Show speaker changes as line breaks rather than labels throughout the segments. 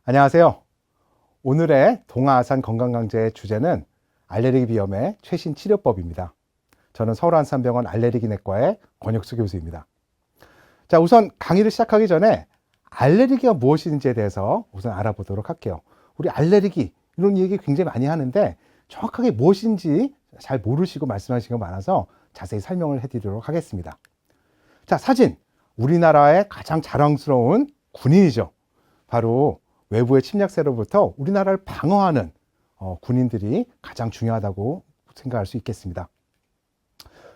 안녕하세요. 오늘의 동아아산 건강강좌의 주제는 알레르기 비염의 최신 치료법입니다. 저는 서울한산병원 알레르기내과의 권혁수 교수입니다. 자, 우선 강의를 시작하기 전에 알레르기가 무엇인지에 대해서 우선 알아보도록 할게요. 우리 알레르기 이런 얘기 굉장히 많이 하는데 정확하게 무엇인지 잘 모르시고 말씀하시는 게 많아서 자세히 설명을 해드리도록 하겠습니다. 자, 사진. 우리나라의 가장 자랑스러운 군인이죠. 바로 외부의 침략세로부터 우리나라를 방어하는 군인들이 가장 중요하다고 생각할 수 있겠습니다.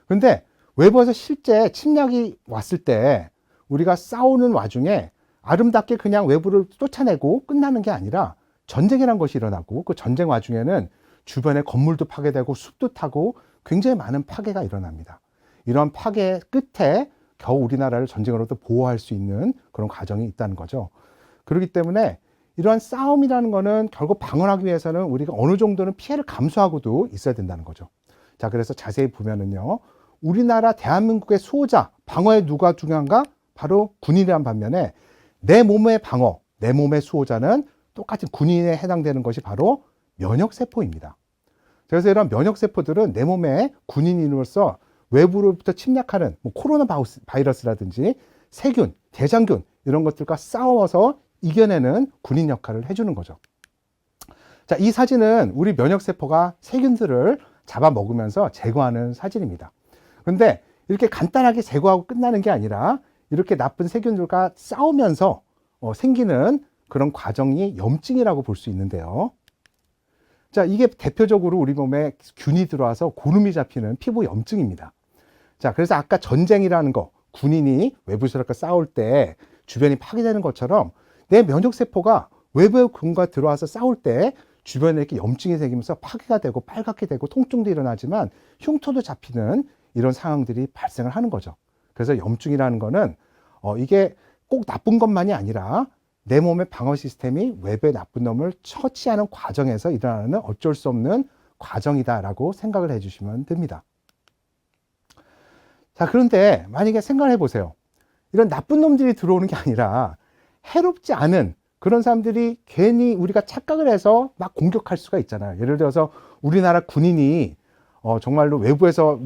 그런데 외부에서 실제 침략이 왔을 때 우리가 싸우는 와중에 아름답게 그냥 외부를 쫓아내고 끝나는 게 아니라 전쟁이라는 것이 일어나고 그 전쟁 와중에는 주변에 건물도 파괴되고 숲도 타고 굉장히 많은 파괴가 일어납니다. 이런 파괴 끝에 겨우 우리나라를 전쟁으로부터 보호할 수 있는 그런 과정이 있다는 거죠. 그렇기 때문에 이러한 싸움이라는 거는 결국 방어하기 위해서는 우리가 어느 정도는 피해를 감수하고도 있어야 된다는 거죠. 자, 그래서 자세히 보면은요, 우리나라 대한민국의 수호자, 방어에 누가 중요한가? 바로 군인이란 반면에 내 몸의 방어, 내 몸의 수호자는 똑같은 군인에 해당되는 것이 바로 면역세포입니다. 그래서 이런 면역세포들은 내 몸의 군인으로서 외부로부터 침략하는 코로나 바이러스라든지 세균, 대장균 이런 것들과 싸워서 이겨내는 군인 역할을 해주는 거죠. 자, 이 사진은 우리 면역세포가 세균들을 잡아먹으면서 제거하는 사진입니다. 그런데 이렇게 간단하게 제거하고 끝나는 게 아니라 이렇게 나쁜 세균들과 싸우면서 생기는 그런 과정이 염증이라고 볼 수 있는데요. 자, 이게 대표적으로 우리 몸에 균이 들어와서 고름이 잡히는 피부 염증입니다. 자, 그래서 아까 전쟁이라는 거, 군인이 외부 세력과 싸울 때 주변이 파괴되는 것처럼 내 면역세포가 외부의 군과 들어와서 싸울 때 주변에 이렇게 염증이 생기면서 파괴가 되고 빨갛게 되고 통증도 일어나지만 흉터도 잡히는 이런 상황들이 발생을 하는 거죠. 그래서 염증이라는 거는 이게 꼭 나쁜 것만이 아니라 내 몸의 방어 시스템이 외부의 나쁜 놈을 처치하는 과정에서 일어나는 어쩔 수 없는 과정이다라고 생각을 해주시면 됩니다. 자, 그런데 만약에 생각을 해보세요. 이런 나쁜 놈들이 들어오는 게 아니라 해롭지 않은 그런 사람들이 괜히 우리가 착각을 해서 막 공격할 수가 있잖아요. 예를 들어서 우리나라 군인이 정말로 외부에서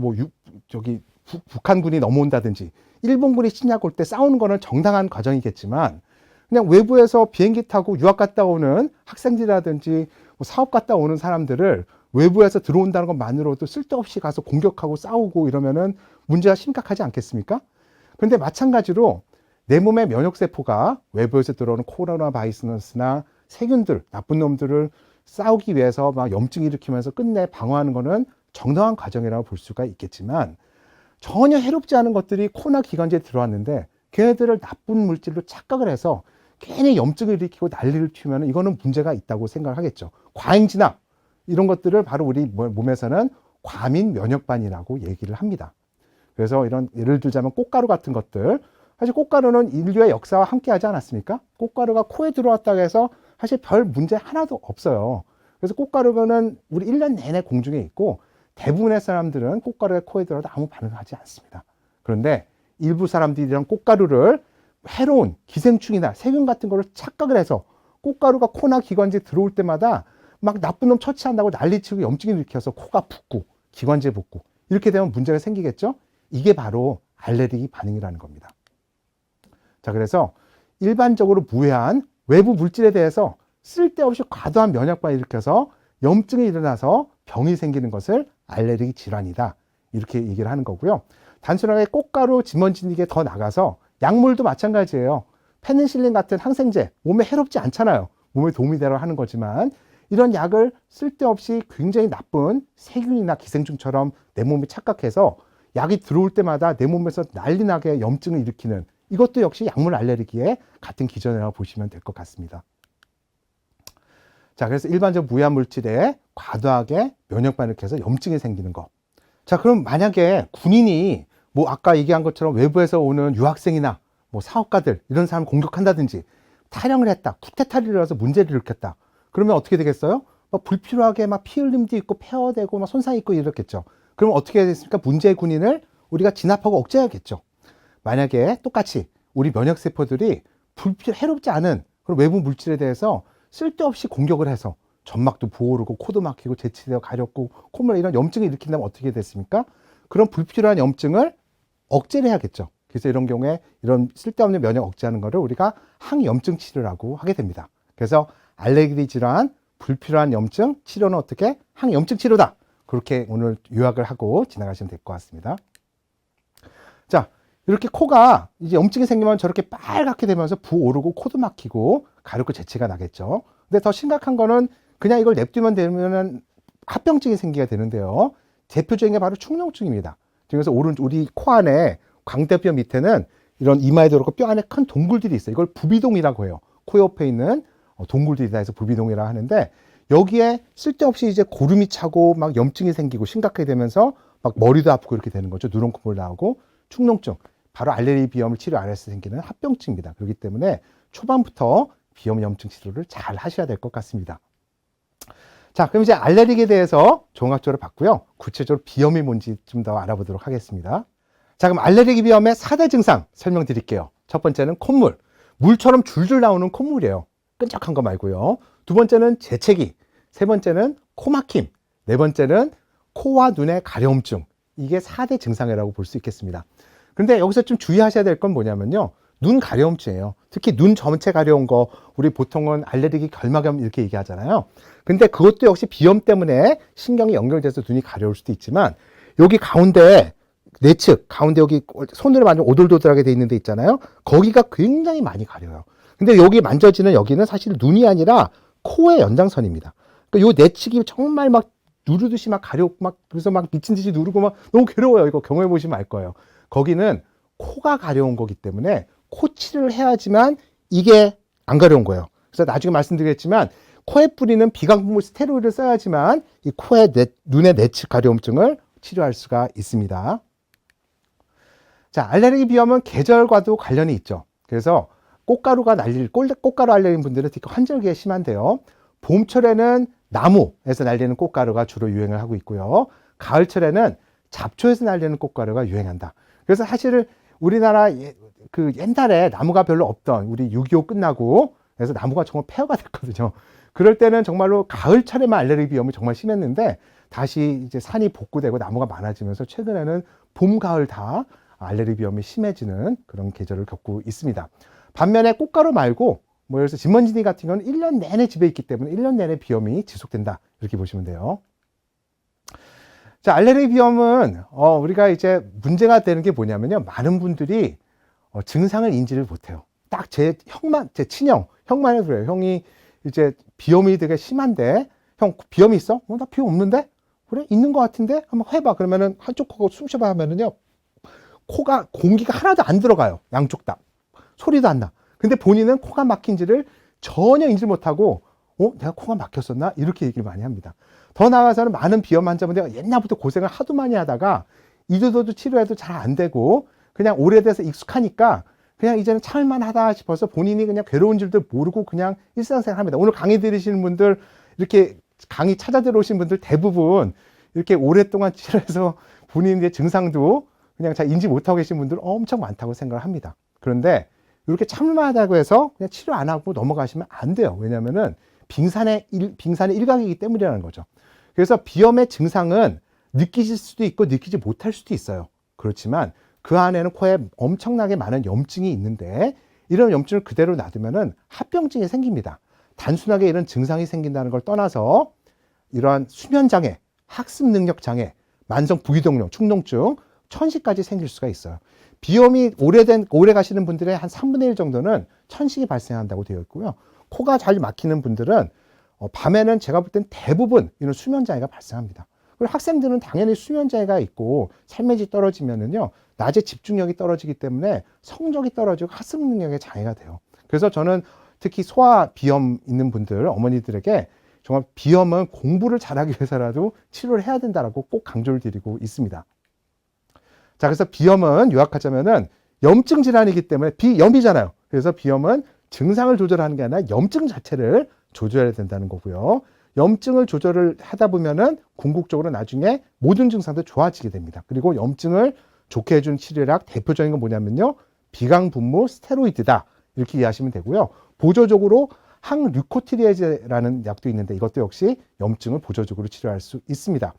북한군이 넘어온다든지 일본군이 침략 올 때 싸우는 거는 정당한 과정이겠지만 그냥 외부에서 비행기 타고 유학 갔다 오는 학생들이라든지 사업 갔다 오는 사람들을 외부에서 들어온다는 것만으로도 쓸데없이 가서 공격하고 싸우고 이러면은 문제가 심각하지 않겠습니까? 그런데 마찬가지로 내 몸의 면역세포가 외부에서 들어오는 코로나 바이러스나 세균들, 나쁜 놈들을 싸우기 위해서 막 염증 일으키면서 끝내 방어하는 것은 정당한 과정이라고 볼 수가 있겠지만 전혀 해롭지 않은 것들이 코로나 기관지에 들어왔는데 걔네들을 나쁜 물질로 착각을 해서 괜히 염증을 일으키고 난리를 피우면 이거는 문제가 있다고 생각을 하겠죠. 과잉진압 이런 것들을 바로 우리 몸에서는 과민 면역반이라고 얘기를 합니다. 그래서 이런 예를 들자면 꽃가루 같은 것들, 사실 꽃가루는 인류의 역사와 함께 하지 않았습니까? 꽃가루가 코에 들어왔다고 해서 사실 별 문제 하나도 없어요. 그래서 꽃가루는 우리 1년 내내 공중에 있고 대부분의 사람들은 꽃가루가 코에 들어와도 아무 반응을 하지 않습니다. 그런데 일부 사람들이 이런 꽃가루를 해로운 기생충이나 세균 같은 거를 착각을 해서 꽃가루가 코나 기관지에 들어올 때마다 막 나쁜 놈 처치한다고 난리치고 염증이 일으켜서 코가 붓고 기관지에 붓고 이렇게 되면 문제가 생기겠죠? 이게 바로 알레르기 반응이라는 겁니다. 자, 그래서 일반적으로 무해한 외부 물질에 대해서 쓸데없이 과도한 면역반응을 일으켜서 염증이 일어나서 병이 생기는 것을 알레르기 질환이다. 이렇게 얘기를 하는 거고요. 단순하게 꽃가루 진먼지니게 더 나가서 약물도 마찬가지예요. 페니실린 같은 항생제, 몸에 해롭지 않잖아요. 몸에 도움이 되려 하는 거지만 이런 약을 쓸데없이 굉장히 나쁜 세균이나 기생충처럼 내 몸에 착각해서 약이 들어올 때마다 내 몸에서 난리 나게 염증을 일으키는 이것도 역시 약물 알레르기의 같은 기전이라고 보시면 될 것 같습니다. 자, 그래서 일반적 무해한 물질에 과도하게 면역반응을 일으켜서 염증이 생기는 거. 자, 그럼 만약에 군인이 아까 얘기한 것처럼 외부에서 오는 유학생이나 사업가들 이런 사람을 공격한다든지 탈영을 했다, 쿠데타를 일어나서 문제를 일으켰다. 그러면 어떻게 되겠어요? 불필요하게 피 흘림도 있고 폐허되고 손상이 있고 이렇겠죠. 그럼 어떻게 해야 되겠습니까? 문제의 군인을 우리가 진압하고 억제해야겠죠. 만약에 똑같이 우리 면역세포들이 해롭지 않은 그런 외부 물질에 대해서 쓸데없이 공격을 해서 점막도 부어오르고 코도 막히고 재치되어 가렵고 콧물 이런 염증을 일으킨다면 어떻게 됐습니까? 그런 불필요한 염증을 억제를 해야겠죠. 그래서 이런 경우에 이런 쓸데없는 면역 억제하는 것을 우리가 항염증 치료라고 하게 됩니다. 그래서 알레르기 질환, 불필요한 염증 치료는 어떻게? 항염증 치료다. 그렇게 오늘 요약을 하고 지나가시면 될 것 같습니다. 자, 이렇게 코가 이제 염증이 생기면 저렇게 빨갛게 되면서 부오르고 코도 막히고 가렵고 재채가 나겠죠. 근데 더 심각한 거는 그냥 이걸 냅두면 되면은 합병증이 생기게 되는데요. 대표적인 게 바로 축농증입니다. 그래서 우리 코 안에 광대뼈 밑에는 이런 이마에 들어가고 뼈 안에 큰 동굴들이 있어요. 이걸 부비동이라고 해요. 코 옆에 있는 동굴들이다 해서 부비동이라고 하는데 여기에 쓸데없이 이제 고름이 차고 막 염증이 생기고 심각하게 되면서 막 머리도 아프고 이렇게 되는 거죠. 누런 콧물 나오고 축농증. 바로 알레르기 비염을 치료 안 해서 생기는 합병증입니다. 그렇기 때문에 초반부터 비염 염증 치료를 잘 하셔야 될 것 같습니다. 자, 그럼 이제 알레르기에 대해서 종합적으로 봤고요. 구체적으로 비염이 뭔지 좀 더 알아보도록 하겠습니다. 자, 그럼 알레르기 비염의 4대 증상 설명드릴게요. 첫 번째는 콧물. 물처럼 줄줄 나오는 콧물이에요. 끈적한 거 말고요. 두 번째는 재채기. 세 번째는 코막힘. 네 번째는 코와 눈의 가려움증. 이게 4대 증상이라고 볼 수 있겠습니다. 근데 여기서 좀 주의하셔야 될 건 뭐냐면요. 눈 가려움증이에요. 특히 눈 전체 가려운 거 우리 보통은 알레르기 결막염 이렇게 얘기하잖아요. 근데 그것도 역시 비염 때문에 신경이 연결돼서 눈이 가려울 수도 있지만 여기 가운데 내측 가운데 여기 손으로 만지면 오돌도돌하게 돼 있는 데 있잖아요. 거기가 굉장히 많이 가려요. 근데 여기 만져지는 여기는 사실 눈이 아니라 코의 연장선입니다. 그러니까 요 내측이 정말 막 누르듯이 막 가렵고 막 그래서 막 미친 듯이 누르고 막 너무 괴로워요. 이거 경험해 보시면 알 거예요. 거기는 코가 가려운 거기 때문에 코 치료를 해야지만 이게 안 가려운 거예요. 그래서 나중에 말씀드리겠지만 코에 뿌리는 비강분물 스테로이드를 써야지만 이 코의 눈의 내측 가려움증을 치료할 수가 있습니다. 자, 알레르기 비염은 계절과도 관련이 있죠. 그래서 꽃가루 알레르기 분들은 특히 환절기에 심한데요. 봄철에는 나무에서 날리는 꽃가루가 주로 유행을 하고 있고요. 가을철에는 잡초에서 날리는 꽃가루가 유행한다. 그래서 사실은 우리나라 그 옛날에 나무가 별로 없던 우리 6.25 끝나고 그래서 나무가 정말 폐허가 됐거든요. 그럴 때는 정말로 가을철에만 알레르기 비염이 정말 심했는데 다시 이제 산이 복구되고 나무가 많아지면서 최근에는 봄, 가을 다 알레르기 비염이 심해지는 그런 계절을 겪고 있습니다. 반면에 꽃가루 말고 뭐 예를 들어서 진먼지니 같은 경우는 1년 내내 집에 있기 때문에 1년 내내 비염이 지속된다. 이렇게 보시면 돼요. 자, 알레르기 비염은 우리가 이제 문제가 되는 게 뭐냐면요. 많은 분들이 증상을 인지를 못해요. 딱 제 친형, 형만 해도 그래요. 형이 이제 비염이 되게 심한데, 형 비염이 있어? 나 비염 없는데? 그래? 있는 것 같은데? 한번 해봐. 그러면은 한쪽 코가 숨 쉬어봐 하면은요. 코가 공기가 하나도 안 들어가요. 양쪽 다. 소리도 안 나. 근데 본인은 코가 막힌지를 전혀 인지 못하고, 내가 코가 막혔었나? 이렇게 얘기를 많이 합니다. 더 나아가서는 많은 비염 환자분들이 옛날부터 고생을 하도 많이 하다가 이도저도 치료해도 잘 안 되고 그냥 오래돼서 익숙하니까 그냥 이제는 참을만 하다 싶어서 본인이 그냥 괴로운 줄도 모르고 그냥 일상생활 합니다. 오늘 강의 들으시는 분들, 이렇게 강의 찾아 들어오신 분들 대부분 이렇게 오랫동안 치료해서 본인의 증상도 그냥 잘 인지 못하고 계신 분들 엄청 많다고 생각을 합니다. 그런데 이렇게 참을만 하다고 해서 그냥 치료 안 하고 넘어가시면 안 돼요. 왜냐면은 빙산의 일각이기 때문이라는 거죠. 그래서 비염의 증상은 느끼실 수도 있고 느끼지 못할 수도 있어요. 그렇지만 그 안에는 코에 엄청나게 많은 염증이 있는데 이런 염증을 그대로 놔두면은 합병증이 생깁니다. 단순하게 이런 증상이 생긴다는 걸 떠나서 이러한 수면장애, 학습 능력 장애, 만성 부기동력, 축농증, 천식까지 생길 수가 있어요. 비염이 오래 가시는 분들의 한 3분의 1 정도는 천식이 발생한다고 되어 있고요. 코가 잘 막히는 분들은 밤에는 제가 볼 땐 대부분 이런 수면장애가 발생합니다. 그리고 학생들은 당연히 수면장애가 있고 삶의 질 떨어지면은요, 낮에 집중력이 떨어지기 때문에 성적이 떨어지고 학습 능력에 장애가 돼요. 그래서 저는 특히 소아 비염 있는 분들, 어머니들에게 정말 비염은 공부를 잘하기 위해서라도 치료를 해야 된다라고 꼭 강조를 드리고 있습니다. 자, 그래서 비염은 요약하자면은 염증 질환이기 때문에 비염이잖아요. 그래서 비염은 증상을 조절하는 게 아니라 염증 자체를 조절해야 된다는 거고요. 염증을 조절을 하다 보면은 궁극적으로 나중에 모든 증상도 좋아지게 됩니다. 그리고 염증을 좋게 해준 치료약 대표적인 건 뭐냐면요. 비강분무 스테로이드다. 이렇게 이해하시면 되고요. 보조적으로 항류코티리에제라는 약도 있는데 이것도 역시 염증을 보조적으로 치료할 수 있습니다.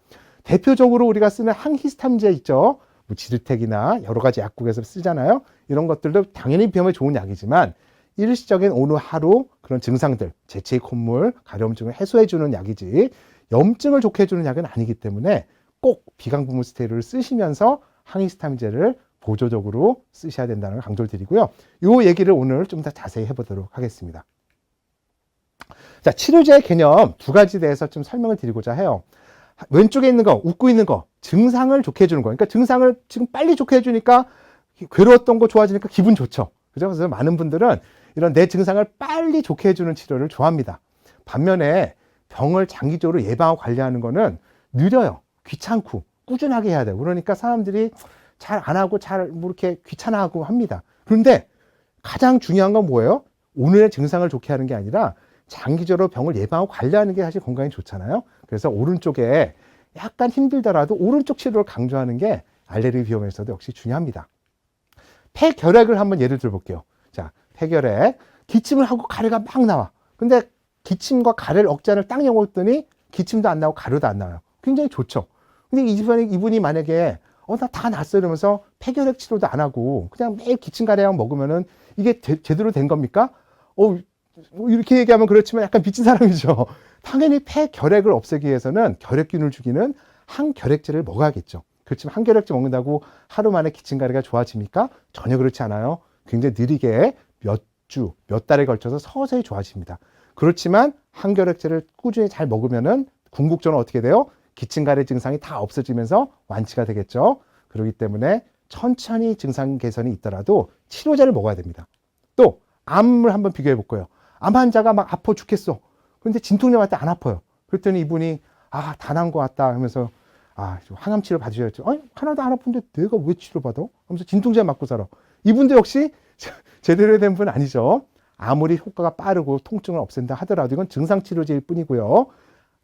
대표적으로 우리가 쓰는 항히스타민제 있죠. 뭐 지르텍이나 여러 가지 약국에서 쓰잖아요. 이런 것들도 당연히 비염에 좋은 약이지만 일시적인 오늘 하루 그런 증상들, 재채기 콧물, 가려움증을 해소해주는 약이지 염증을 좋게 해주는 약은 아니기 때문에 꼭 비강분무 스테로이드를 쓰시면서 항히스타민제를 보조적으로 쓰셔야 된다는 걸 강조를 드리고요. 이 얘기를 오늘 좀 더 자세히 해보도록 하겠습니다. 자, 치료제의 개념 두 가지 대해서 좀 설명을 드리고자 해요. 왼쪽에 있는 거, 웃고 있는 거, 증상을 좋게 해주는 거. 그러니까 증상을 지금 빨리 좋게 해주니까 괴로웠던 거 좋아지니까 기분 좋죠. 그죠? 그래서 많은 분들은 이런 내 증상을 빨리 좋게 해주는 치료를 좋아합니다. 반면에 병을 장기적으로 예방하고 관리하는 거는 느려요. 귀찮고 꾸준하게 해야 돼요. 그러니까 사람들이 잘 안 하고 잘 뭐 이렇게 귀찮아하고 합니다. 그런데 가장 중요한 건 뭐예요? 오늘의 증상을 좋게 하는 게 아니라 장기적으로 병을 예방하고 관리하는 게 사실 건강에 좋잖아요. 그래서 오른쪽에 약간 힘들더라도 오른쪽 치료를 강조하는 게 알레르기 비염에서도 역시 중요합니다. 폐결핵을 한번 예를 들어 볼게요. 자, 폐결핵. 기침을 하고 가래가 막 나와. 근데 기침과 가래를 억제하는 딱 먹었더니 기침도 안 나고 가래도 안 나와요. 굉장히 좋죠. 근데 이분이 만약에 나 다 났어 이러면서 폐결핵 치료도 안 하고 그냥 매일 기침 가래약 먹으면은 이게 제대로 된 겁니까? 이렇게 얘기하면 그렇지만 약간 미친 사람이죠. 당연히 폐결핵을 없애기 위해서는 결핵균을 죽이는 항결핵제를 먹어야겠죠. 그렇지만 항결핵제 먹는다고 하루 만에 기침가래가 좋아집니까? 전혀 그렇지 않아요. 굉장히 느리게 몇 주, 몇 달에 걸쳐서 서서히 좋아집니다. 그렇지만 항결핵제를 꾸준히 잘 먹으면은 궁극적으로 어떻게 돼요? 기침가래 증상이 다 없어지면서 완치가 되겠죠. 그렇기 때문에 천천히 증상 개선이 있더라도 치료제를 먹어야 됩니다. 또 암을 한번 비교해 볼 거예요. 암 환자가 막 아파 죽겠어. 그런데 진통제 맞을 때 안 아파요. 그랬더니 이분이 다 난 것 같다 하면서 항암 치료 받으셔야죠. 아니 하나도 안 아픈데 내가 왜 치료받아? 하면서 진통제 맞고 살아. 이분도 역시 제대로 된 분 아니죠. 아무리 효과가 빠르고 통증을 없앤다 하더라도 이건 증상 치료제일 뿐이고요.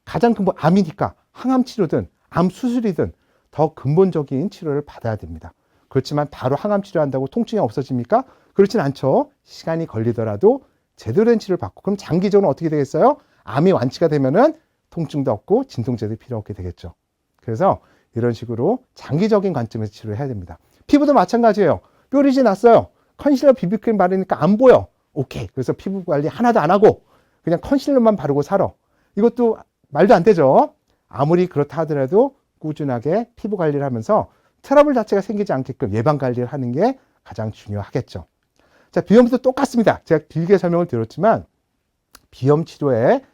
가장 큰 암이니까 항암 치료든 암 수술이든 더 근본적인 치료를 받아야 됩니다. 그렇지만 바로 항암 치료한다고 통증이 없어집니까? 그렇진 않죠. 시간이 걸리더라도 제대로 된 치료를 받고 그럼 장기적으로 어떻게 되겠어요? 암이 완치가 되면은 통증도 없고 진통제도 필요 없게 되겠죠. 그래서 이런 식으로 장기적인 관점에서 치료를 해야 됩니다. 피부도 마찬가지예요. 뾰루지 났어요. 컨실러 비비크림 바르니까 안 보여. 오케이. 그래서 피부 관리 하나도 안 하고 그냥 컨실러만 바르고 살아. 이것도 말도 안 되죠. 아무리 그렇다 하더라도 꾸준하게 피부 관리를 하면서 트러블 자체가 생기지 않게끔 예방 관리를 하는 게 가장 중요하겠죠. 자, 비염도 똑같습니다. 제가 길게 설명을 드렸지만 비염 치료에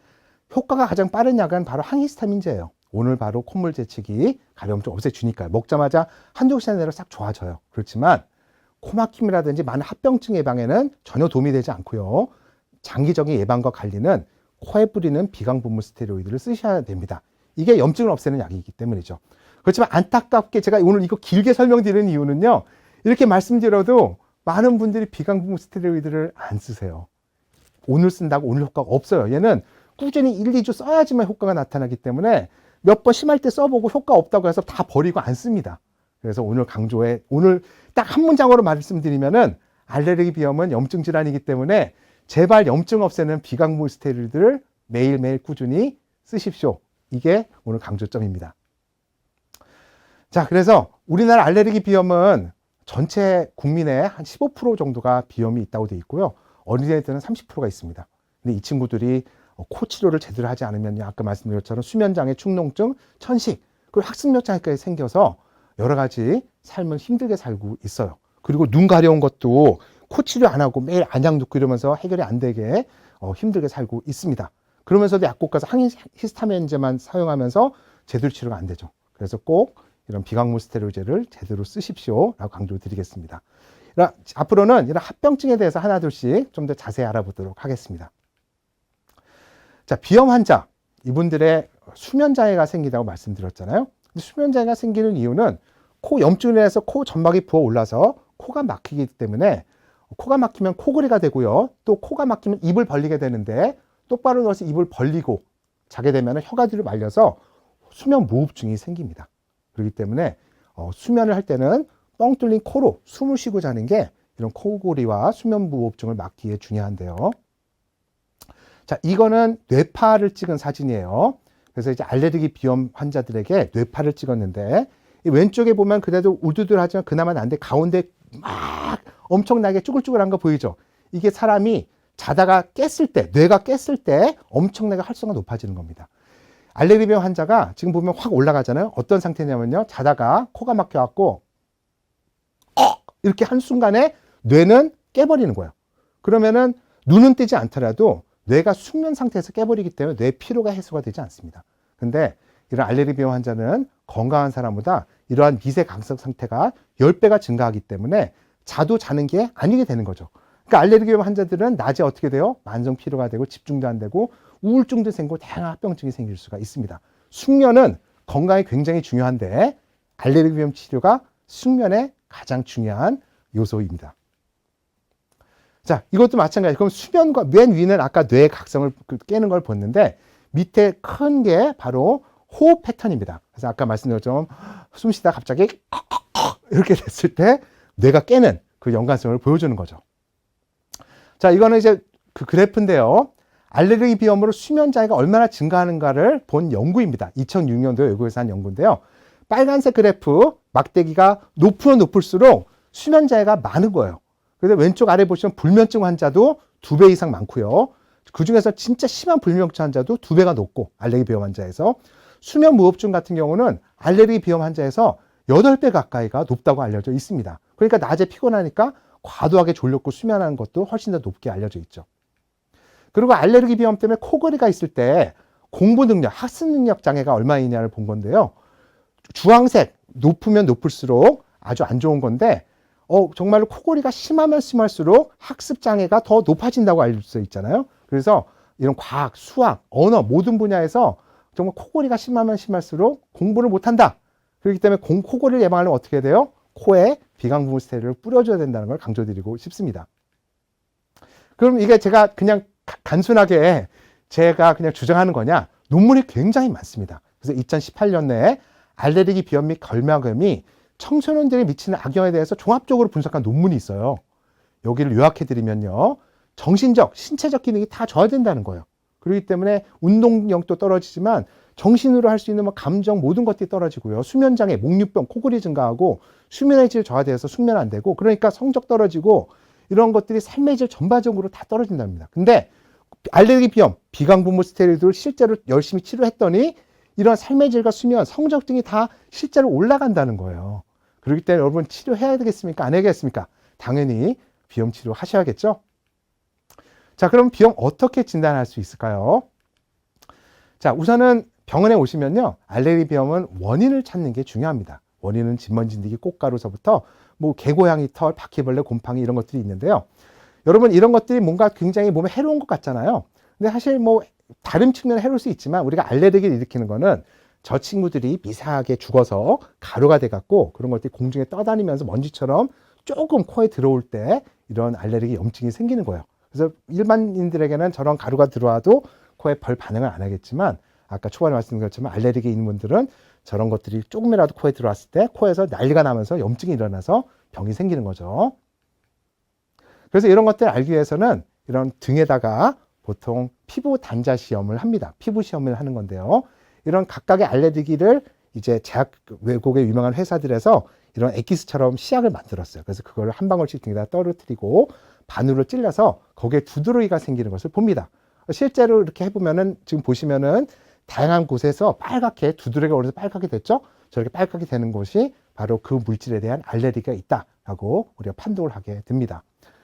효과가 가장 빠른 약은 바로 항히스타민제예요. 오늘 바로 콧물 재채기, 가려움 좀 없애주니까요. 먹자마자 한두 시간 내로 싹 좋아져요. 그렇지만 코막힘이라든지 많은 합병증 예방에는 전혀 도움이 되지 않고요. 장기적인 예방과 관리는 코에 뿌리는 비강분무 스테로이드를 쓰셔야 됩니다. 이게 염증을 없애는 약이기 때문이죠. 그렇지만 안타깝게 제가 오늘 이거 길게 설명드리는 이유는요. 이렇게 말씀드려도 많은 분들이 비강분무 스테로이드를 안 쓰세요. 오늘 쓴다고 오늘 효과가 없어요. 얘는 꾸준히 1, 2주 써야지만 효과가 나타나기 때문에 몇 번 심할 때 써보고 효과 없다고 해서 다 버리고 안 씁니다. 그래서 오늘 오늘 딱 한 문장으로 말씀드리면은 알레르기 비염은 염증 질환이기 때문에 제발 염증 없애는 비강분무 스테로이드를 매일매일 꾸준히 쓰십시오. 이게 오늘 강조점입니다. 자, 그래서 우리나라 알레르기 비염은 전체 국민의 한 15% 정도가 비염이 있다고 되어 있고요. 어린애들은 30%가 있습니다. 근데 이 친구들이 코 치료를 제대로 하지 않으면 아까 말씀드린 것처럼 수면장애, 축농증, 천식, 그리고 학습력 장애까지 생겨서 여러 가지 삶을 힘들게 살고 있어요. 그리고 눈 가려운 것도 코 치료 안 하고 매일 안약 눕고 이러면서 해결이 안 되게 힘들게 살고 있습니다. 그러면서도 약국 가서 항히스타민제만 사용하면서 제대로 치료가 안 되죠. 그래서 꼭 이런 비강물 스테로이드를 제대로 쓰십시오 라고 강조드리겠습니다. 앞으로는 이런 합병증에 대해서 하나둘씩 좀 더 자세히 알아보도록 하겠습니다. 자, 비염 환자, 이분들의 수면장애가 생기다고 말씀드렸잖아요. 근데 수면장애가 생기는 이유는 코 염증을 해서 코 점막이 부어올라서 코가 막히기 때문에 코가 막히면 코골이가 되고요. 또 코가 막히면 입을 벌리게 되는데 똑바로 누워서 입을 벌리고 자게 되면 혀가 뒤로 말려서 수면 무호흡증이 생깁니다. 그렇기 때문에 수면을 할 때는 뻥 뚫린 코로 숨을 쉬고 자는 게 이런 코골이와 수면 무호흡증을 막기에 중요한데요. 자, 이거는 뇌파를 찍은 사진이에요. 그래서 이제 알레르기 비염 환자들에게 뇌파를 찍었는데, 이 왼쪽에 보면 그래도 우두들하지만 그나마 난데 가운데 막 엄청나게 쭈글쭈글한 거 보이죠? 이게 사람이 자다가 깼을 때, 뇌가 깼을 때 엄청나게 활성화가 높아지는 겁니다. 알레르기 비염 환자가 지금 보면 확 올라가잖아요. 어떤 상태냐면요, 자다가 코가 막혀갖고 이렇게 한순간에 뇌는 깨버리는 거예요. 그러면은 눈은 뜨지 않더라도 뇌가 숙면 상태에서 깨버리기 때문에 뇌 피로가 해소가 되지 않습니다. 근데 이런 알레르기 비염 환자는 건강한 사람보다 이러한 미세 강성 상태가 10배가 증가하기 때문에 자도 자는 게 아니게 되는 거죠. 그러니까 알레르기 비염 환자들은 낮에 어떻게 돼요? 만성 피로가 되고 집중도 안 되고 우울증도 생기고 다양한 합병증이 생길 수가 있습니다. 숙면은 건강에 굉장히 중요한데 알레르기 비염 치료가 숙면의 가장 중요한 요소입니다. 자, 이것도 마찬가지. 그럼 수면과 맨 위는 아까 뇌의 각성을 깨는 걸 봤는데 밑에 큰 게 바로 호흡 패턴입니다. 그래서 아까 말씀드린 것처럼 숨 쉬다 갑자기 이렇게 됐을 때 뇌가 깨는 그 연관성을 보여주는 거죠. 자, 이거는 이제 그 그래프인데요. 알레르기 비염으로 수면 장애가 얼마나 증가하는가를 본 연구입니다. 2006년도에 외국에서 한 연구인데요. 빨간색 그래프 막대기가 높으면 높을수록 수면 장애가 많은 거예요. 그래서 왼쪽 아래 보시면 불면증 환자도 2배 이상 많고요. 그중에서 진짜 심한 불면증 환자도 2배가 높고, 알레르기 비염 환자에서 수면 무호흡증 같은 경우는 알레르기 비염 환자에서 8배 가까이가 높다고 알려져 있습니다. 그러니까 낮에 피곤하니까 과도하게 졸렸고 수면하는 것도 훨씬 더 높게 알려져 있죠. 그리고 알레르기 비염 때문에 코골이가 있을 때 공부 능력, 학습 능력 장애가 얼마이냐를 본 건데요. 주황색 높으면 높을수록 아주 안 좋은 건데 정말로 코골이가 심하면 심할수록 학습 장애가 더 높아진다고 알려져 있잖아요. 그래서 이런 과학, 수학, 언어 모든 분야에서 정말 코골이가 심하면 심할수록 공부를 못한다. 그렇기 때문에 코골이를 예방하려면 어떻게 해야 돼요? 코에 비강부무 스테로이드를 뿌려줘야 된다는 걸 강조드리고 싶습니다. 그럼 이게 제가 그냥 단순하게 제가 그냥 주장하는 거냐? 논문이 굉장히 많습니다. 그래서 2018년에 알레르기 비염 및 결막염이 청소년들이 미치는 악영향에 대해서 종합적으로 분석한 논문이 있어요. 여기를 요약해드리면요. 정신적, 신체적 기능이 다 저하된다는 거예요. 그렇기 때문에 운동력도 떨어지지만 정신으로 할 수 있는 감정 모든 것들이 떨어지고요. 수면장애, 목류병, 코골이 증가하고 수면의 질 저하돼서 숙면 안 되고, 그러니까 성적 떨어지고 이런 것들이 삶의 질 전반적으로 다 떨어진답니다. 근데 알레르기 비염, 비강부무 스테로이드를 실제로 열심히 치료했더니 이런 삶의 질과 수면, 성적 등이 다 실제로 올라간다는 거예요. 그렇기 때문에 여러분 치료해야 되겠습니까? 안 해야겠습니까? 당연히 비염 치료 하셔야겠죠? 자, 그럼 비염 어떻게 진단할 수 있을까요? 자, 우선은 병원에 오시면요. 알레르기 비염은 원인을 찾는 게 중요합니다. 원인은 진먼진드기, 꽃가루서부터 개고양이 털, 바퀴벌레, 곰팡이 이런 것들이 있는데요. 여러분 이런 것들이 뭔가 굉장히 몸에 해로운 것 같잖아요. 근데 사실 다른 측면에 해로울 수 있지만 우리가 알레르기를 일으키는 거는 저 친구들이 미세하게 죽어서 가루가 돼갖고 그런 것들이 공중에 떠다니면서 먼지처럼 조금 코에 들어올 때 이런 알레르기 염증이 생기는 거예요. 그래서 일반인들에게는 저런 가루가 들어와도 코에 별 반응을 안 하겠지만 아까 초반에 말씀드린 것처럼 알레르기 있는 분들은 저런 것들이 조금이라도 코에 들어왔을 때 코에서 난리가 나면서 염증이 일어나서 병이 생기는 거죠. 그래서 이런 것들을 알기 위해서는 이런 등에다가 보통 피부 단자 시험을 합니다. 피부 시험을 하는 건데요. 이런 각각의 알레르기를 이제 외국의 유명한 회사들에서 이런 엑기스처럼 시약을 만들었어요. 그래서 그걸 한 방울씩 등에다 떨어뜨리고 바늘로 찔러서 거기에 두드러기가 생기는 것을 봅니다. 실제로 이렇게 해보면은 지금 보시면은 다양한 곳에서 빨갛게 두드러기가 오면서 빨갛게 됐죠. 저렇게 빨갛게 되는 곳이 바로 그 물질에 대한 알레르기가 있다라고 우리가 판독을 하게 됩니다.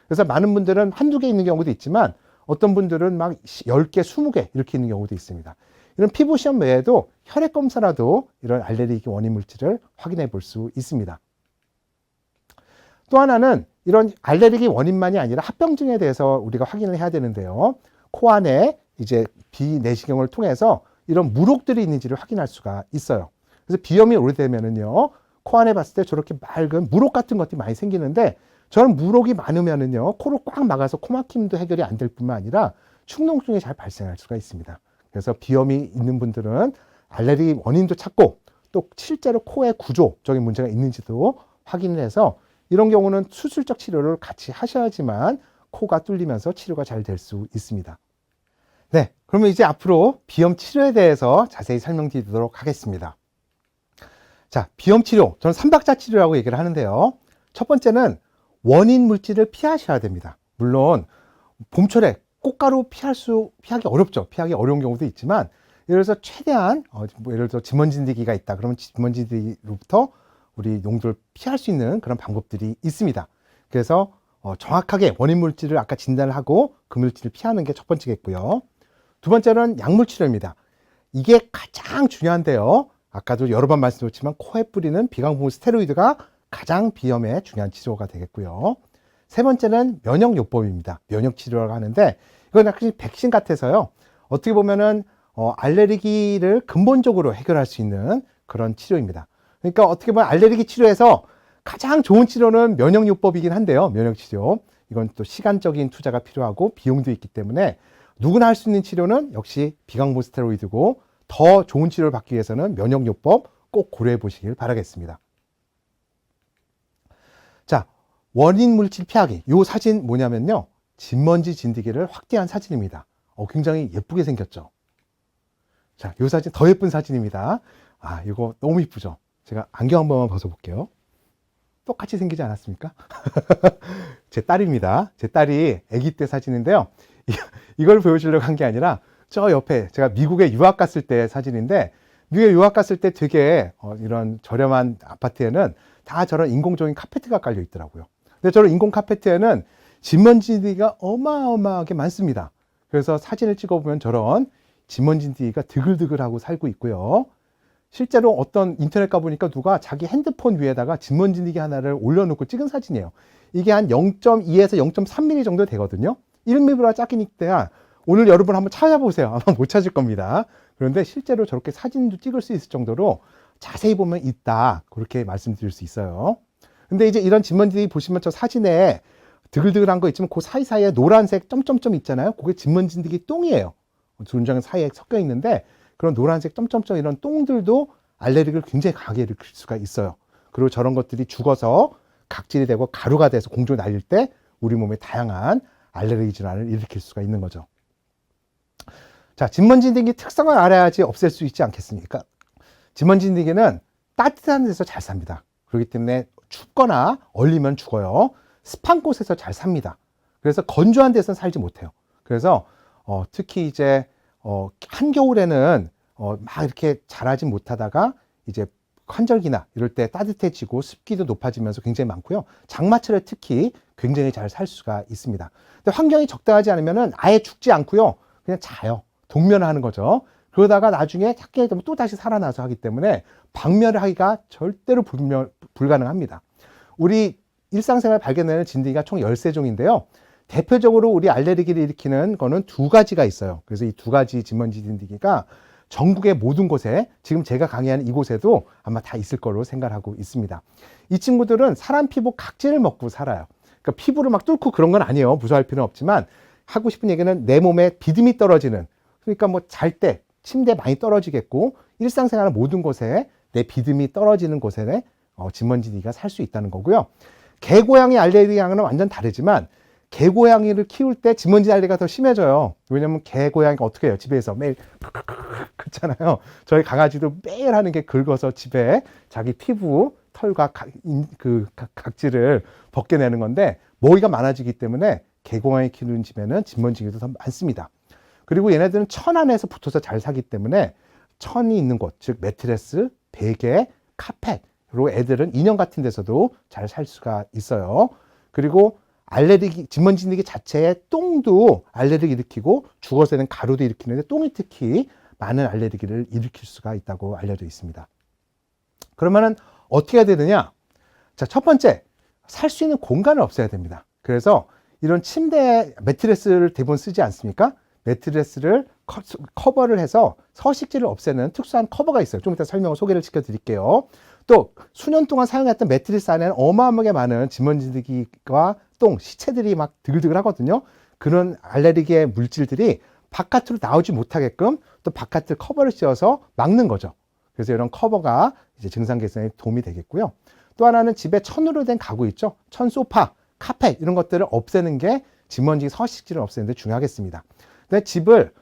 그래서 많은 분들은 한두 개 있는 경우도 있지만 어떤 분들은 막 10개, 20개 이렇게 있는 경우도 있습니다. 이런 피부 시험 외에도 혈액 검사라도 이런 알레르기 원인 물질을 확인해 볼 수 있습니다. 또 하나는 이런 알레르기 원인만이 아니라 합병증에 대해서 우리가 확인을 해야 되는데요. 코 안에 이제 비내시경을 통해서 이런 물혹들이 있는지를 확인할 수가 있어요. 그래서 비염이 오래되면은요, 코 안에 봤을 때 저렇게 맑은 물혹 같은 것들이 많이 생기는데 저런 물혹이 많으면은요, 코를 꽉 막아서 코막힘도 해결이 안 될 뿐만 아니라 축농증이 잘 발생할 수가 있습니다. 그래서 비염이 있는 분들은 알레르기 원인도 찾고 또 실제로 코의 구조적인 문제가 있는지도 확인을 해서 이런 경우는 수술적 치료를 같이 하셔야지만 코가 뚫리면서 치료가 잘 될 수 있습니다. 네, 그러면 이제 앞으로 비염 치료에 대해서 자세히 설명드리도록 하겠습니다. 자, 비염 치료, 저는 3박자 치료라고 얘기를 하는데요. 첫 번째는 원인 물질을 피하셔야 됩니다. 물론 봄철에 꽃가루 피하기 어렵죠. 피하기 어려운 경우도 있지만, 예를 들어서 최대한 예를 들어 진먼지디기가 있다. 그러면 진먼지디로부터 우리 농도를 피할 수 있는 그런 방법들이 있습니다. 그래서 정확하게 원인 물질을 아까 진단을 하고 그 물질을 피하는 게 첫 번째겠고요. 두 번째는 약물 치료입니다. 이게 가장 중요한데요. 아까도 여러 번 말씀드렸지만 코에 뿌리는 비강포 스테로이드가 가장 비염에 중요한 치료가 되겠고요. 세 번째는 면역요법입니다. 면역치료라고 하는데 이건 약간 백신 같아서요. 어떻게 보면은 알레르기를 근본적으로 해결할 수 있는 그런 치료입니다. 그러니까 어떻게 보면 알레르기 치료에서 가장 좋은 치료는 면역요법이긴 한데요. 면역치료. 이건 또 시간적인 투자가 필요하고 비용도 있기 때문에 누구나 할 수 있는 치료는 역시 비강포 스테로이드고 더 좋은 치료를 받기 위해서는 면역요법 꼭 고려해 보시길 바라겠습니다. 자, 원인 물질 피하기. 이 사진 뭐냐면요. 진먼지 진드기를 확대한 사진입니다. 굉장히 예쁘게 생겼죠. 자, 이 사진 더 예쁜 사진입니다. 아, 이거 너무 이쁘죠. 제가 안경 한 번만 벗어볼게요. 똑같이 생기지 않았습니까? 제 딸입니다. 제 딸이 아기 때 사진인데요. 이걸 보여주려고 한 게 아니라 저 옆에 제가 미국에 유학 갔을 때 사진인데, 미국에 유학 갔을 때 되게 이런 저렴한 아파트에는 다 저런 인공적인 카페트가 깔려 있더라고요. 근데 저런 인공 카페트에는 진먼지가 어마어마하게 많습니다. 그래서 사진을 찍어보면 저런 진먼지가 드글드글하고 살고 있고요. 실제로 어떤 인터넷 가보니까 누가 자기 핸드폰 위에다가 진먼지기 하나를 올려놓고 찍은 사진이에요. 이게 한 0.2에서 0.3mm 정도 되거든요. 1mm보다 작으니까 오늘 여러분 한번 찾아보세요. 아마 못 찾을 겁니다. 그런데 실제로 저렇게 사진도 찍을 수 있을 정도로 자세히 보면 있다. 그렇게 말씀드릴 수 있어요. 근데 이제 이런 진먼지 보시면 저 사진에 드글드글한 거 있지만 그 사이사이에 노란색 점점점 있잖아요. 그게 진먼지기 똥이에요. 두장 사이에 섞여 있는데 그런 노란색 점점점 이런 똥들도 알레르기를 굉장히 강하게 일으킬 수가 있어요. 그리고 저런 것들이 죽어서 각질이 되고 가루가 돼서 공중에 날릴 때 우리 몸에 다양한 알레르기 질환을 일으킬 수가 있는 거죠. 자, 진먼지기 특성을 알아야지 없앨 수 있지 않겠습니까? 진먼지기는 따뜻한 데서 잘 삽니다. 그렇기 때문에 춥거나 얼리면 죽어요. 습한 곳에서 잘 삽니다. 그래서 건조한 데서는 살지 못해요. 그래서 특히 이제 한겨울에는 막 이렇게 자라지 못하다가 이제 환절기나 이럴 때 따뜻해지고 습기도 높아지면서 굉장히 많고요. 장마철에 특히 굉장히 잘 살 수가 있습니다. 근데 환경이 적당하지 않으면은 아예 죽지 않고요. 그냥 자요. 동면을 하는 거죠. 그러다가 나중에 찾게 되면 또 다시 살아나서 하기 때문에 박멸을 하기가 절대로 불가능합니다. 우리 일상생활 발견되는 진드기가 총 13종인데요. 대표적으로 우리 알레르기를 일으키는 거는 두 가지가 있어요. 그래서 이 두 가지 진먼지 진드기가 전국의 모든 곳에, 지금 제가 강의하는 이곳에도 아마 다 있을 거로 생각하고 있습니다. 이 친구들은 사람 피부 각질을 먹고 살아요. 그러니까 피부를 막 뚫고 그런 건 아니에요. 무서워할 필요는 없지만 하고 싶은 얘기는 내 몸에 비듬이 떨어지는, 그러니까 뭐 잘 때 침대 많이 떨어지겠고 일상생활 모든 곳에 내 비듬이 떨어지는 곳에 진먼지가 살 수 있다는 거고요. 개고양이 알레르기랑은 완전 다르지만 개고양이를 키울 때 진먼지 알레르기가 더 심해져요. 왜냐면 개고양이가 어떻게 해요? 집에서 매일 그렇잖아요. 저희 강아지도 매일 하는 게 긁어서 집에 자기 피부 털과 각질을 벗겨내는 건데 모기가 많아지기 때문에 개고양이 키우는 집에는 진먼지가 더 많습니다. 그리고 얘네들은 천 안에서 붙어서 잘 사기 때문에 천이 있는 곳, 즉 매트레스, 베개, 카펫, 그리고 애들은 인형 같은 데서도 잘 살 수가 있어요. 그리고 알레르기, 진먼지기 자체의 똥도 알레르기 일으키고 죽어서 되는 가루도 일으키는데 똥이 특히 많은 알레르기를 일으킬 수가 있다고 알려져 있습니다. 그러면은 어떻게 해야 되느냐? 자, 첫 번째, 살 수 있는 공간을 없애야 됩니다. 그래서 이런 침대 매트레스를 대부분 쓰지 않습니까? 매트레스를 커버를 해서 서식지를 없애는 특수한 커버가 있어요. 좀 이따 소개를 시켜드릴게요. 또 수년 동안 사용했던 매트리스 안에는 어마어마하게 많은 진먼지기와 똥, 시체들이 막 드글드글 하거든요. 그런 알레르기의 물질들이 바깥으로 나오지 못하게끔 또 바깥을 커버를 씌워서 막는 거죠. 그래서 이런 커버가 이제 증상 개선에 도움이 되겠고요. 또 하나는 집에 천으로 된 가구 있죠. 천, 소파, 카펫 이런 것들을 없애는 게 집 먼지, 서식지를 없애는 데 중요하겠습니다. 근데 집을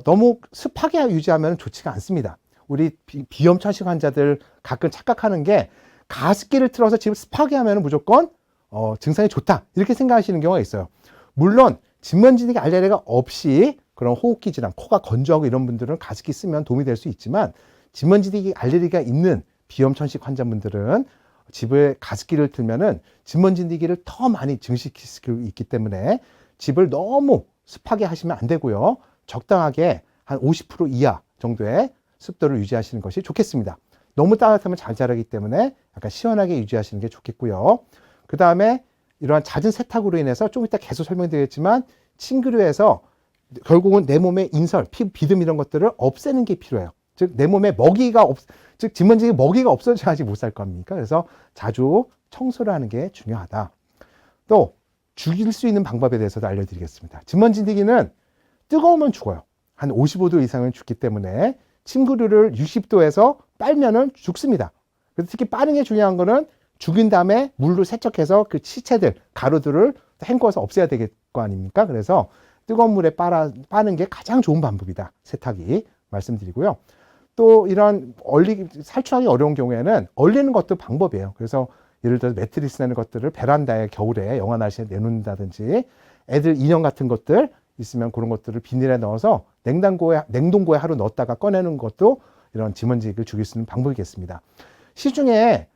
너무 습하게 유지하면 좋지가 않습니다. 우리 비염 천식 환자들 가끔 착각하는 게 가습기를 틀어서 집을 습하게 하면 무조건 증상이 좋다 이렇게 생각하시는 경우가 있어요. 물론 집먼지니기 알레르기가 없이 그런 호흡기 질환, 코가 건조하고 이런 분들은 가습기 쓰면 도움이 될 수 있지만 집먼지니기 알레르기가 있는 비염 천식 환자분들은 집에 가습기를 틀면은 집먼지니기를 더 많이 증식시킬 수 있기 때문에 집을 너무 습하게 하시면 안 되고요. 적당하게 한 50% 이하 정도의 습도를 유지하시는 것이 좋겠습니다. 너무 따뜻하면 잘 자라기 때문에 약간 시원하게 유지하시는 게 좋겠고요. 그 다음에 이러한 잦은 세탁으로 인해서 좀 이따 계속 설명드리겠지만 침구류에서 결국은 내 몸의 인설, 피부, 비듬 이런 것들을 없애는 게 필요해요. 즉 내 몸에 즉 집먼지 먹이가 없어져야지 못 살 겁니까? 그래서 자주 청소를 하는 게 중요하다. 또 죽일 수 있는 방법에 대해서도 알려드리겠습니다. 집먼지니기는 뜨거우면 죽어요. 한 55도 이상은 죽기 때문에 침구류를 60도에서 빨면은 죽습니다. 그래서 특히 빠른 게 중요한 거는 죽인 다음에 물로 세척해서 그 시체들, 가루들을 헹궈서 없애야 될 거 아닙니까? 그래서 뜨거운 물에 빠는 게 가장 좋은 방법이다. 세탁이 말씀드리고요. 또 이런 살충하기 어려운 경우에는 얼리는 것도 방법이에요. 그래서 예를 들어서 매트리스 내는 것들을 베란다에 겨울에 영하 날씨에 내놓는다든지 애들 인형 같은 것들 있으면 그런 것들을 비닐에 넣어서 냉동고에 하루 넣었다가 꺼내는 것도 이런 집먼지를 죽일 수 있는 방법이겠습니다. 시중에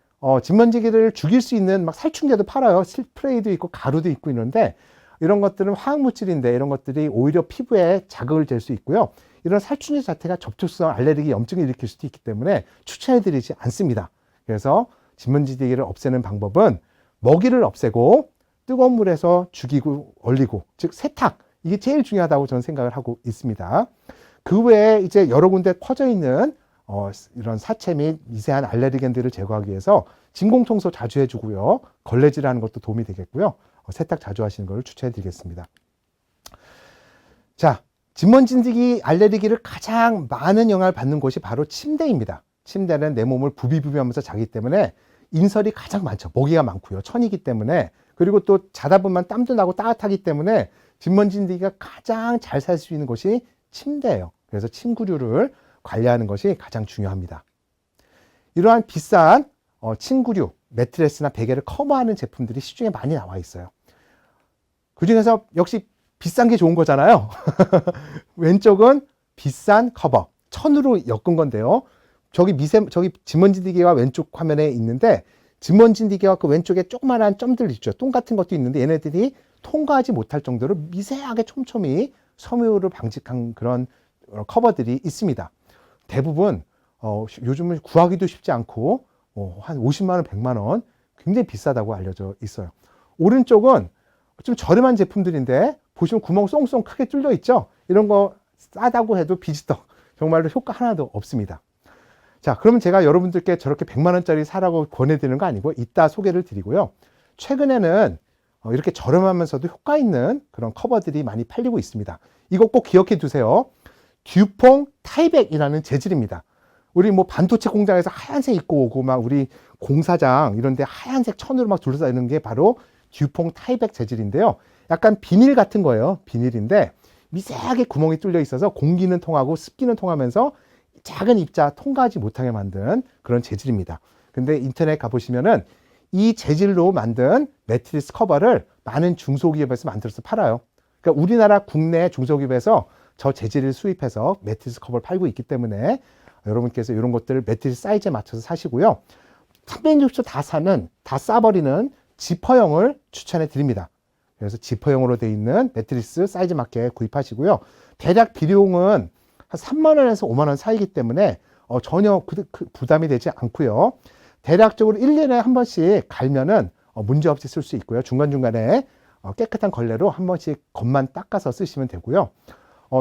집먼지를 죽일 수 있는 막 살충제도 팔아요. 스프레이도 있고 가루도 있고 있는데 이런 것들은 화학물질인데 이런 것들이 오히려 피부에 자극을 줄 수 있고요. 이런 살충제 자체가 접촉성 알레르기 염증을 일으킬 수도 있기 때문에 추천해드리지 않습니다. 그래서 집먼지를 없애는 방법은 먹이를 없애고 뜨거운 물에서 죽이고 얼리고 즉 세탁 이게 제일 중요하다고 저는 생각을 하고 있습니다. 그 외에 이제 여러 군데 퍼져 있는 이런 사체 및 미세한 알레르겐들을 제거하기 위해서 진공청소 자주 해주고요. 걸레질하는 것도 도움이 되겠고요. 세탁 자주 하시는 걸 추천해 드리겠습니다. 자, 집먼지니기 알레르기를 가장 많은 영향을 받는 곳이 바로 침대입니다. 침대는 내 몸을 부비부비하면서 자기 때문에 인설이 가장 많죠. 모기가 많고요. 천이기 때문에 그리고 또 자다 보면 땀도 나고 따뜻하기 때문에 집먼지니기가 가장 잘 살 수 있는 곳이 침대예요. 그래서 침구류를 관리하는 것이 가장 중요합니다. 이러한 비싼 침구류, 매트레스나 베개를 커버하는 제품들이 시중에 많이 나와 있어요. 그 중에서 역시 비싼 게 좋은 거잖아요. 왼쪽은 비싼 커버, 천으로 엮은 건데요. 저기 집먼지니기가 왼쪽 화면에 있는데 집먼지니기가 그 왼쪽에 조그만한 점들 있죠. 똥 같은 것도 있는데 얘네들이 통과하지 못할 정도로 미세하게 촘촘히 섬유를 방직한 그런 커버들이 있습니다. 대부분 요즘은 구하기도 쉽지 않고 한 50만 원, 100만 원 굉장히 비싸다고 알려져 있어요. 오른쪽은 좀 저렴한 제품들인데 보시면 구멍 쏙쏙 크게 뚫려 있죠. 이런 거 싸다고 해도 비지떡 정말로 효과 하나도 없습니다. 자, 그러면 제가 여러분들께 저렇게 100만 원짜리 사라고 권해드리는 거 아니고 이따 소개를 드리고요. 최근에는 이렇게 저렴하면서도 효과 있는 그런 커버들이 많이 팔리고 있습니다. 이거 꼭 기억해 두세요. 듀퐁 타이백이라는 재질입니다. 우리 뭐 반도체 공장에서 하얀색 입고 오고 막 우리 공사장 이런 데 하얀색 천으로 막 둘러싸이는 게 바로 듀퐁 타이백 재질인데요. 약간 비닐 같은 거예요. 비닐인데 미세하게 구멍이 뚫려 있어서 공기는 통하고 습기는 통하면서 작은 입자 통과하지 못하게 만든 그런 재질입니다. 근데 인터넷 가보시면은 이 재질로 만든 매트리스 커버를 많은 중소기업에서 만들어서 팔아요. 그러니까 우리나라 국내 중소기업에서 저 재질을 수입해서 매트리스 커버를 팔고 있기 때문에 여러분께서 이런 것들을 매트리스 사이즈에 맞춰서 사시고요. 360도 다 싸버리는 지퍼형을 추천해 드립니다. 그래서 지퍼형으로 되어 있는 매트리스 사이즈 맞게 구입하시고요. 대략 비용은 한 3만 원에서 5만 원 사이기 때문에 전혀 부담이 되지 않고요. 대략적으로 1년에 한 번씩 갈면은 문제없이 쓸 수 있고요. 중간중간에 깨끗한 걸레로 한 번씩 겉만 닦아서 쓰시면 되고요.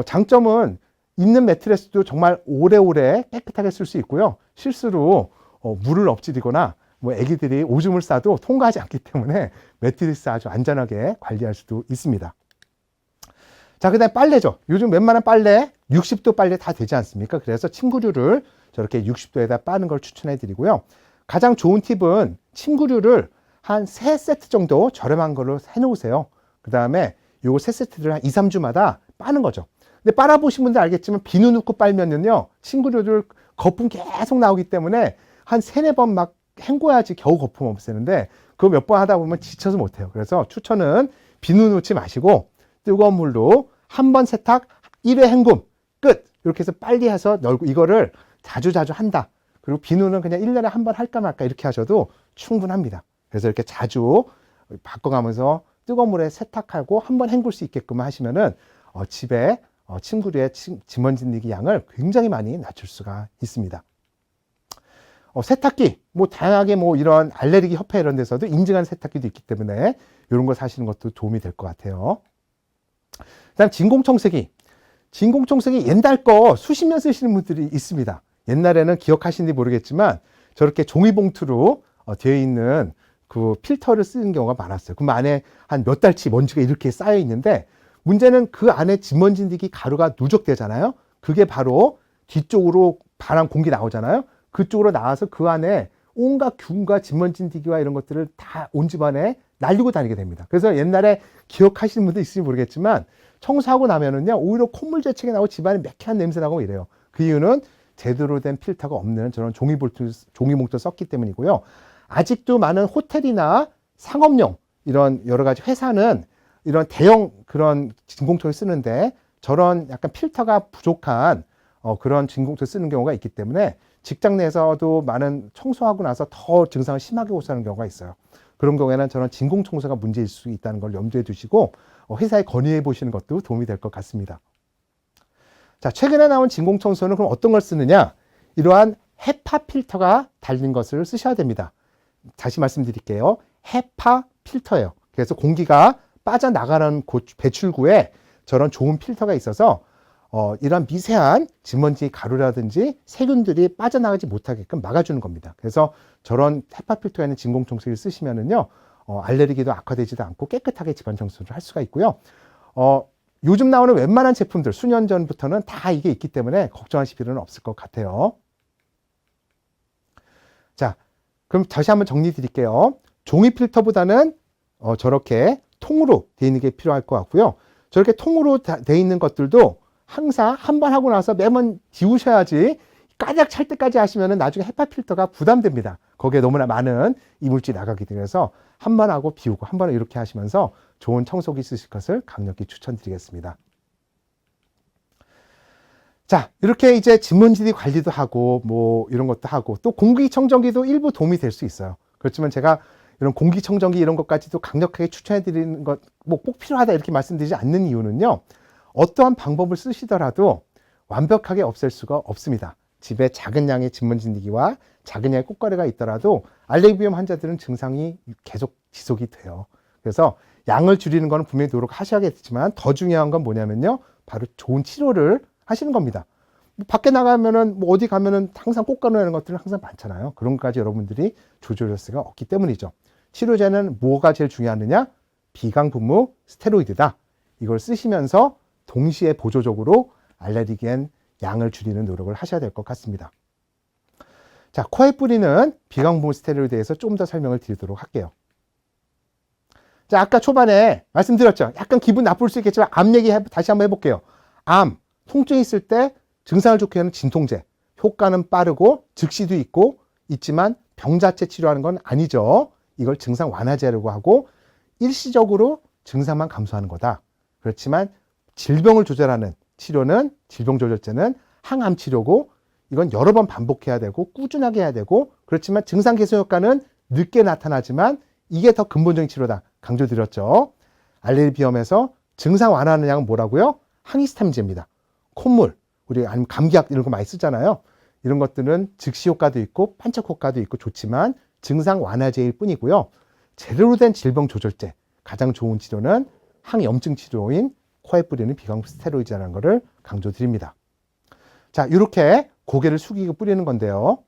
장점은 있는 매트리스도 정말 오래오래 깨끗하게 쓸 수 있고요. 실수로 물을 엎질이거나 뭐 애기들이 오줌을 싸도 통과하지 않기 때문에 매트리스 아주 안전하게 관리할 수도 있습니다. 자, 그 다음에 빨래죠. 요즘 웬만한 빨래 60도 빨래 다 되지 않습니까? 그래서 침구류를 저렇게 60도에다 빠는 걸 추천해 드리고요. 가장 좋은 팁은 침구류를 한 3세트 정도 저렴한 걸로 해놓으세요. 그 다음에 요 3세트를 한 2, 3주마다 빠는 거죠. 근데 빨아보신 분들 알겠지만 비누 넣고 빨면은요, 침구류를 거품 계속 나오기 때문에 한 3, 4번 막 헹궈야지 겨우 거품 없애는데 그거 몇 번 하다 보면 지쳐서 못해요. 그래서 추천은 비누 넣지 마시고 뜨거운 물로 한 번 세탁, 1회 헹굼, 끝! 이렇게 해서 빨리 해서 널고 이거를 자주자주 한다. 그리고 비누는 그냥 1년에 한 번 할까 말까 이렇게 하셔도 충분합니다. 그래서 이렇게 자주 바꿔가면서 뜨거운 물에 세탁하고 한 번 헹굴 수 있게끔 하시면은 집에 침구류의 진먼지니기 양을 굉장히 많이 낮출 수가 있습니다. 세탁기, 뭐 다양하게 뭐 이런 알레르기 협회 이런 데서도 인증한 세탁기도 있기 때문에 이런 거 사시는 것도 도움이 될 것 같아요. 그다음 진공청소기. 진공청소기 옛날 거 수십 년 쓰시는 분들이 있습니다. 옛날에는 기억하시는지 모르겠지만 저렇게 종이봉투로 되어 있는 그 필터를 쓰는 경우가 많았어요. 그럼 안에 한 몇 달치 먼지가 이렇게 쌓여 있는데 문제는 그 안에 진먼지니기 가루가 누적되잖아요. 그게 바로 뒤쪽으로 바람 공기 나오잖아요. 그쪽으로 나와서 그 안에 온갖 균과 진먼지니기와 이런 것들을 다 온 집안에 날리고 다니게 됩니다. 그래서 옛날에 기억하시는 분도 있을지 모르겠지만 청소하고 나면은요, 오히려 콧물 재채기 나고 집안에 매캐한 냄새 나고 이래요. 그 이유는 제대로 된 필터가 없는 저런 종이봉투를 썼기 때문이고요. 아직도 많은 호텔이나 상업용 이런 여러 가지 회사는 이런 대형 그런 진공청을 쓰는데 저런 약간 필터가 부족한 그런 진공청을 쓰는 경우가 있기 때문에 직장 내에서도 많은 청소하고 나서 더 증상을 심하게 호소하는 경우가 있어요. 그런 경우에는 저런 진공청소가 문제일 수 있다는 걸 염두에 두시고 회사에 건의해 보시는 것도 도움이 될 것 같습니다. 자, 최근에 나온 진공청소는 그럼 어떤 걸 쓰느냐? 이러한 헤파 필터가 달린 것을 쓰셔야 됩니다. 다시 말씀드릴게요. 헤파 필터예요. 그래서 공기가 빠져나가는 배출구에 저런 좋은 필터가 있어서 이런 미세한 진먼지 가루라든지 세균들이 빠져나가지 못하게끔 막아주는 겁니다. 그래서 저런 헤파 필터에 있는 진공청소기를 쓰시면은요, 알레르기도 악화되지도 않고 깨끗하게 집안 청소를 할 수가 있고요. 요즘 나오는 웬만한 제품들 수년 전부터는 다 이게 있기 때문에 걱정하실 필요는 없을 것 같아요. 자, 그럼 다시 한번 정리 드릴게요. 종이 필터보다는 저렇게 통으로 되어 있는 게 필요할 것 같고요. 저렇게 통으로 되어 있는 것들도 항상 한 번 하고 나서 매번 지우셔야지 까작 찰 때까지 하시면 나중에 헤파 필터가 부담됩니다. 거기에 너무나 많은 이물질이 나가게 되어서 한 번 하고 비우고 한 번 이렇게 하시면서 좋은 청소기 쓰실 것을 강력히 추천드리겠습니다. 자, 이렇게 이제 진먼지 관리도 하고 뭐 이런 것도 하고 또 공기청정기도 일부 도움이 될 수 있어요. 그렇지만 제가 이런 공기청정기 이런 것까지도 강력하게 추천해 드리는 것 뭐 꼭 필요하다 이렇게 말씀드리지 않는 이유는요. 어떠한 방법을 쓰시더라도 완벽하게 없앨 수가 없습니다. 집에 작은 양의 진먼지니기와 작은 양의 꽃가루가 있더라도 알레르기 비염 환자들은 증상이 계속 지속이 돼요. 그래서 양을 줄이는 건 분명히 노력하셔야겠지만 더 중요한 건 뭐냐면요. 바로 좋은 치료를 하시는 겁니다. 뭐 밖에 나가면은 뭐 어디 가면은 항상 꽃가루 나는 것들은 항상 많잖아요. 그런 것까지 여러분들이 조절할 수가 없기 때문이죠. 치료제는 뭐가 제일 중요하느냐? 비강분무 스테로이드다. 이걸 쓰시면서 동시에 보조적으로 알레르기엔 양을 줄이는 노력을 하셔야 될 것 같습니다. 자, 코에 뿌리는 비강분무 스테로이드에 대해서 좀 더 설명을 드리도록 할게요. 자, 아까 초반에 말씀드렸죠. 약간 기분 나쁠 수 있겠지만 암 얘기 다시 한번 해볼게요. 암, 통증이 있을 때 증상을 좋게 하는 진통제. 효과는 빠르고 즉시도 있지만 병 자체 치료하는 건 아니죠. 이걸 증상 완화제라고 하고 일시적으로 증상만 감소하는 거다. 그렇지만 질병을 조절하는 치료는 질병조절제는 항암 치료고 이건 여러 번 반복해야 되고 꾸준하게 해야 되고 그렇지만 증상 개선 효과는 늦게 나타나지만 이게 더 근본적인 치료다. 강조드렸죠. 알레르기 비염에서 증상 완화하는 약은 뭐라고요? 항히스타민제입니다. 콧물, 우리 아니면 감기약 이런 거 많이 쓰잖아요. 이런 것들은 즉시 효과도 있고 판촉 효과도 있고 좋지만 증상 완화제일 뿐이고요. 제대로 된 질병 조절제, 가장 좋은 치료는 항염증 치료인 코에 뿌리는 비강분 스테로이드라는 것을 강조드립니다. 자, 이렇게 고개를 숙이고 뿌리는 건데요.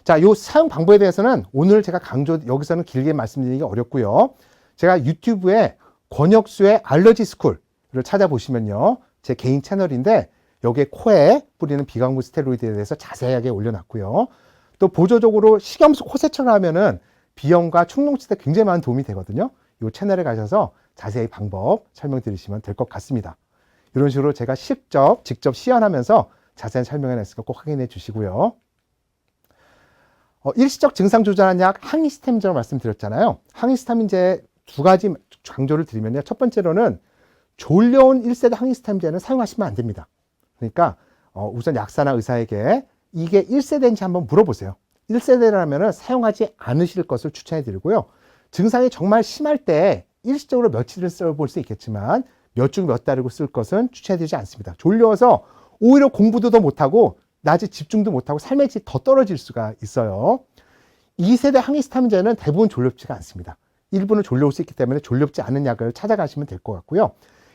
자, 요 사용 방법에 대해서는 오늘 제가 여기서는 길게 말씀드리기 어렵고요. 제가 유튜브에 권혁수의 알러지 스쿨, 찾아보시면요. 제 개인 채널인데 여기에 코에 뿌리는 비강부 스테로이드에 대해서 자세하게 올려놨고요. 또 보조적으로 식염수 코 세척을 하면은 비염과 충농치에 굉장히 많은 도움이 되거든요. 이 채널에 가셔서 자세히 방법 설명드리시면 될 것 같습니다. 이런 식으로 제가 직접 시연하면서 자세한 설명해 냈으니까 꼭 확인해 주시고요. 일시적 증상 조절하는 약 항히스타민제라고 말씀드렸잖아요. 항히스타민제 두 가지 강조를 드리면요. 첫 번째로는 졸려온 1세대 항히스타민제는 사용하시면 안 됩니다. 그러니까 우선 약사나 의사에게 이게 1세대인지 한번 물어보세요. 1세대라면 사용하지 않으실 것을 추천해 드리고요. 증상이 정말 심할 때 일시적으로 며칠을 써볼 수 있겠지만 몇 주 몇 달이고 쓸 것은 추천해 드리지 않습니다. 졸려서 오히려 공부도 더 못하고 낮에 집중도 못하고 삶의 질이 더 떨어질 수가 있어요. 2세대 항히스타민제는 대부분 졸렵지가 않습니다. 일부는 졸려올 수 있기 때문에 졸렵지 않은 약을 찾아가시면 될 것 같고요.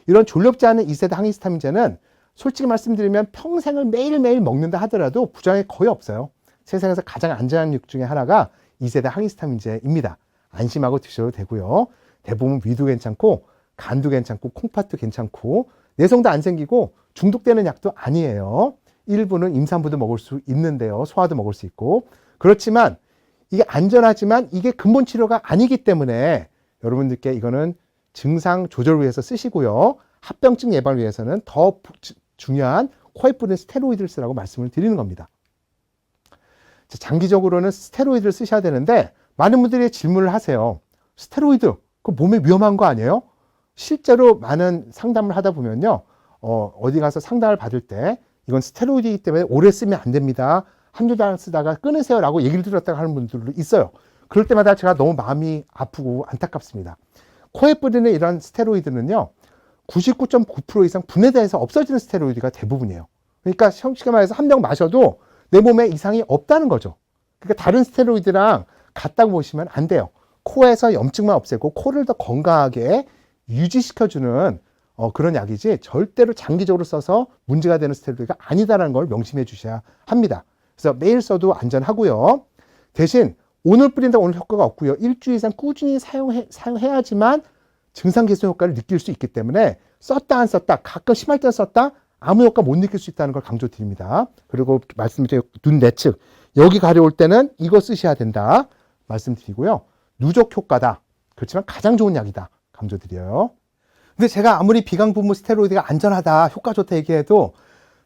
이런 졸렵지 않은 2세대 항히스타민제는 솔직히 말씀드리면 평생을 매일매일 먹는다 하더라도 부작용이 거의 없어요. 세상에서 가장 안전한 약 중에 하나가 2세대 항히스타민제입니다. 안심하고 드셔도 되고요. 대부분 위도 괜찮고 간도 괜찮고 콩팥도 괜찮고 내성도 안 생기고 중독되는 약도 아니에요. 일부는 임산부도 먹을 수 있는데요. 소아도 먹을 수 있고. 그렇지만 이게 안전하지만 이게 근본 치료가 아니기 때문에 여러분들께 이거는 증상 조절을 위해서 쓰시고요. 합병증 예방을 위해서는 더 중요한 코에 뿌리는 스테로이드를 쓰라고 말씀을 드리는 겁니다. 장기적으로는 스테로이드를 쓰셔야 되는데 많은 분들이 질문을 하세요. 스테로이드, 그 몸에 위험한 거 아니에요? 실제로 많은 상담을 하다 보면요. 어디 가서 상담을 받을 때 이건 스테로이드이기 때문에 오래 쓰면 안 됩니다. 한두 달 쓰다가 끊으세요 라고 얘기를 들었다고 하는 분들도 있어요. 그럴 때마다 제가 너무 마음이 아프고 안타깝습니다. 코에 뿌리는 이런 스테로이드는요. 99.9% 이상 분해돼서 없어지는 스테로이드가 대부분이에요. 그러니까 쉽게 말해서 한 병 마셔도 내 몸에 이상이 없다는 거죠. 그러니까 다른 스테로이드랑 같다고 보시면 안 돼요. 코에서 염증만 없애고 코를 더 건강하게 유지시켜주는 그런 약이지 절대로 장기적으로 써서 문제가 되는 스테로이드가 아니다라는 걸 명심해 주셔야 합니다. 그래서 매일 써도 안전하고요. 대신 오늘 뿌린다 오늘 효과가 없고요. 일주일 이상 꾸준히 사용해야지만 증상 개선 효과를 느낄 수 있기 때문에 썼다 안 썼다 가끔 심할 때 썼다 아무 효과 못 느낄 수 있다는 걸 강조드립니다. 그리고 말씀드린 눈 내측 여기 가려울 때는 이거 쓰셔야 된다 말씀드리고요. 누적 효과다. 그렇지만 가장 좋은 약이다 강조드려요. 근데 제가 아무리 비강분무 스테로이드가 안전하다 효과 좋다 얘기해도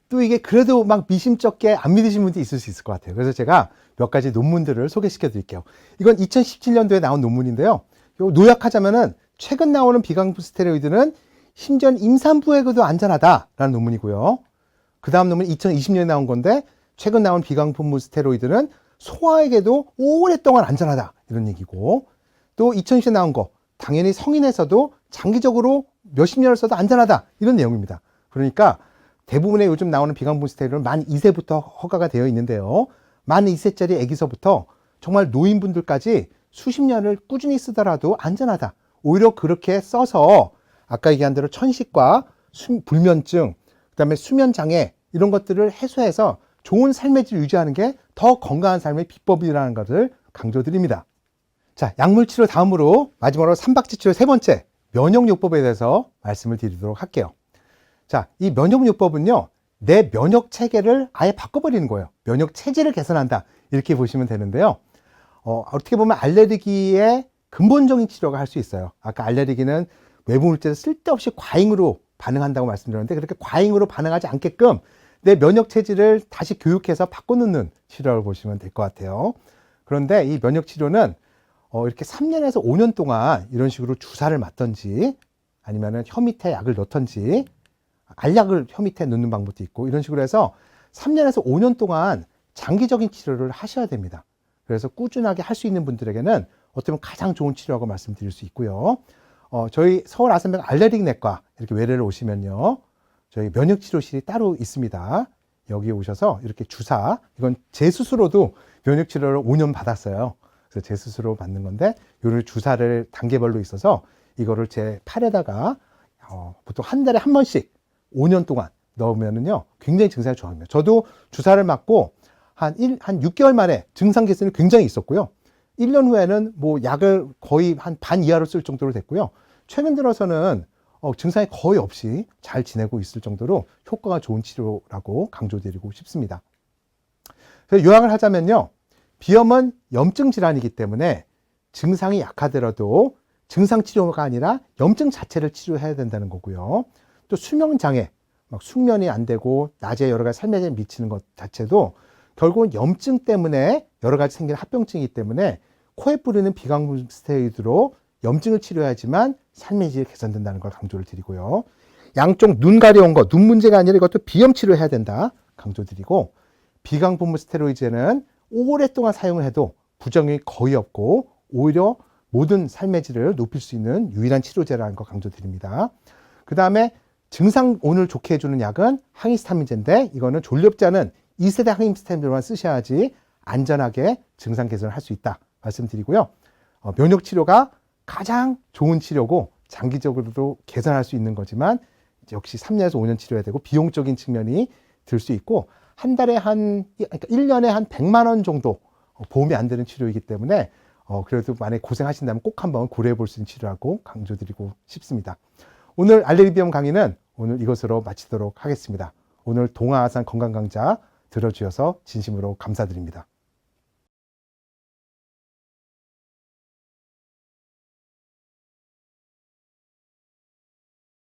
또 이게 그래도 막 미심쩍게 안 믿으시는 분들이 있을 수 있을 것 같아요. 그래서 제가 몇 가지 논문들을 소개시켜 드릴게요. 이건 2017년도에 나온 논문인데요. 요약하자면은 최근 나오는 비강분 스테로이드는 심지어 임산부에게도 안전하다라는 논문이고요. 그 다음 논문이 2020년에 나온 건데 최근 나온 비강분무 스테로이드는 소아에게도 오랫동안 안전하다 이런 얘기고 또 2020년에 나온 거 당연히 성인에서도 장기적으로 몇십 년을 써도 안전하다 이런 내용입니다. 그러니까 대부분의 요즘 나오는 비강분 스테로이드는 만 2세부터 허가가 되어 있는데요. 만 2세짜리 아기서부터 정말 노인분들까지 수십 년을 꾸준히 쓰더라도 안전하다. 오히려 그렇게 써서 아까 얘기한 대로 천식과 불면증, 그다음에 수면장애 이런 것들을 해소해서 좋은 삶의 질 유지하는 게 더 건강한 삶의 비법이라는 것을 강조드립니다. 자, 약물치료 다음으로 마지막으로 삼박지치료 세 번째 면역요법에 대해서 말씀을 드리도록 할게요. 자, 이 면역요법은요. 내 면역 체계를 아예 바꿔버리는 거예요. 면역 체질을 개선한다. 이렇게 보시면 되는데요. 어떻게 보면 알레르기의 근본적인 치료가 할 수 있어요. 아까 알레르기는 외부 물질을 쓸데없이 과잉으로 반응한다고 말씀드렸는데 그렇게 과잉으로 반응하지 않게끔 내 면역 체질을 다시 교육해서 바꿔놓는 치료라고 보시면 될 것 같아요. 그런데 이 면역 치료는 이렇게 3년에서 5년 동안 이런 식으로 주사를 맞던지 아니면은 혀 밑에 약을 넣던지 알약을 혀 밑에 넣는 방법도 있고 이런 식으로 해서 3년에서 5년 동안 장기적인 치료를 하셔야 됩니다. 그래서 꾸준하게 할 수 있는 분들에게는 어떻게 보면 가장 좋은 치료라고 말씀드릴 수 있고요. 저희 서울 아산병 알레르기 내과 이렇게 외래를 오시면요. 저희 면역치료실이 따로 있습니다. 여기 오셔서 이렇게 주사, 이건 제 스스로도 면역치료를 5년 받았어요. 그래서 제 스스로 받는 건데, 요를 주사를 단계별로 있어서 이거를 제 팔에다가 보통 한 달에 한 번씩 5년 동안 넣으면은요, 굉장히 증상이 좋아집니다. 저도 주사를 맞고 한 6개월 만에 증상 개선이 굉장히 있었고요. 1년 후에는 뭐 약을 거의 한 반 이하로 쓸 정도로 됐고요. 최근 들어서는 증상이 거의 없이 잘 지내고 있을 정도로 효과가 좋은 치료라고 강조드리고 싶습니다. 그래서 요약을 하자면요. 비염은 염증 질환이기 때문에 증상이 약하더라도 증상 치료가 아니라 염증 자체를 치료해야 된다는 거고요. 또 수면장애, 막 숙면이 안 되고 낮에 여러 가지 삶에 미치는 것 자체도 결국은 염증 때문에 여러 가지 생기는 합병증이기 때문에 코에 뿌리는 비강분 스테로이드로 염증을 치료하지만 삶의 질이 개선된다는 걸 강조를 드리고요. 양쪽 눈 가려운 거, 눈 문제가 아니라 이것도 비염 치료해야 된다 강조드리고, 비강분무 스테로이드는 오랫동안 사용을 해도 부작용이 거의 없고 오히려 모든 삶의 질을 높일 수 있는 유일한 치료제라는 거 강조드립니다. 그 다음에 증상 오늘 좋게 해주는 약은 항히스타민제인데 이거는 졸렵지 않은 2세대 항히스타민제만 쓰셔야지 안전하게 증상 개선을 할 수 있다 말씀드리고요. 면역 치료가 가장 좋은 치료고 장기적으로도 개선할 수 있는 거지만 역시 3년에서 5년 치료해야 되고 비용적인 측면이 들 수 있고 한 달에 그러니까 1년에 한 100만 원 정도 보험이 안 되는 치료이기 때문에 그래도 만약에 고생하신다면 꼭 한번 고려해 볼 수 있는 치료라고 강조드리고 싶습니다. 오늘 알레르기 비염 강의는 오늘 이것으로 마치도록 하겠습니다. 오늘 동아아산 건강강좌 들어주셔서 진심으로 감사드립니다.